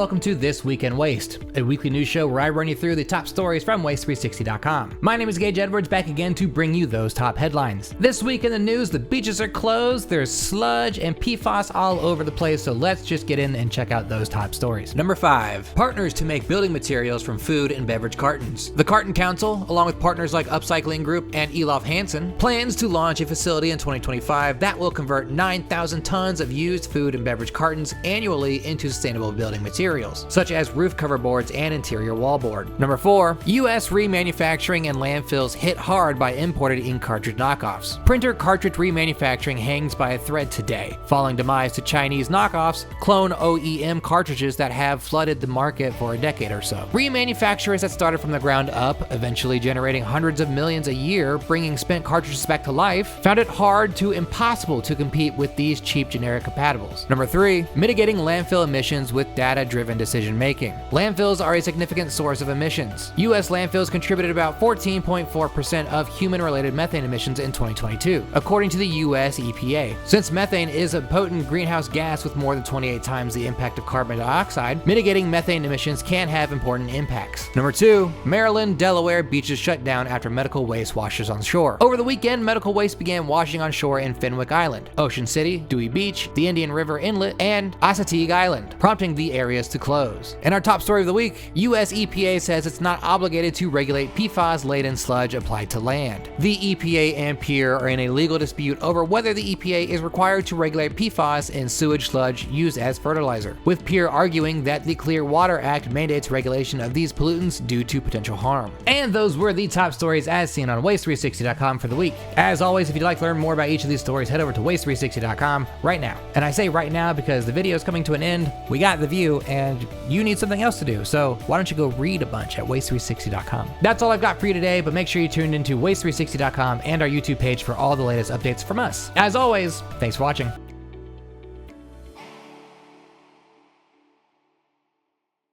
welcome to This Week in Waste, a weekly news show where I run you through the top stories from Waste360.com. My name is Gage Edwards, back again to bring you those top headlines. This week in the news, the beaches are closed, there's sludge and PFAS all over the place, so let's just get in and check out those top stories. Number 5, partners to make building materials from food and beverage cartons. The Carton Council, along with partners like Upcycling Group and Elof Hansson, plans to launch a facility in 2025 that will convert 9,000 tons of used food and beverage cartons annually into sustainable building materials, such as roof cover boards and interior wallboard. Number 4, U.S. remanufacturing and landfills hit hard by imported ink cartridge knockoffs. Printer cartridge remanufacturing hangs by a thread today, following demise to Chinese knockoffs, clone OEM cartridges that have flooded the market for a decade or so. Remanufacturers that started from the ground up, eventually generating hundreds of millions a year, bringing spent cartridges back to life, found it hard to impossible to compete with these cheap generic compatibles. Number 3, mitigating landfill emissions with data-driven decision-making. Landfills are a significant source of emissions. U.S. landfills contributed about 14.4% of human-related methane emissions in 2022, according to the U.S. EPA. Since methane is a potent greenhouse gas with more than 28 times the impact of carbon dioxide, mitigating methane emissions can have important impacts. Number 2, Maryland, Delaware beaches shut down after medical waste washes on shore. Over the weekend, medical waste began washing on shore in Fenwick Island, Ocean City, Dewey Beach, the Indian River Inlet, and Assateague Island, prompting the areas to close. In our top story of the week, U.S. EPA says it's not obligated to regulate PFAS-laden sludge applied to land. The EPA and PEER are in a legal dispute over whether the EPA is required to regulate PFAS in sewage sludge used as fertilizer, with PEER arguing that the Clear Water Act mandates regulation of these pollutants due to potential harm. And those were the top stories as seen on Waste360.com for the week. As always, if you'd like to learn more about each of these stories, head over to Waste360.com right now. And I say right now because the video is coming to an end, we got the view, and you need something else to do, so why don't you go read a bunch at Waste360.com. That's all I've got for you today, but make sure you tune into Waste360.com and our YouTube page for all the latest updates from us. As always, thanks for watching.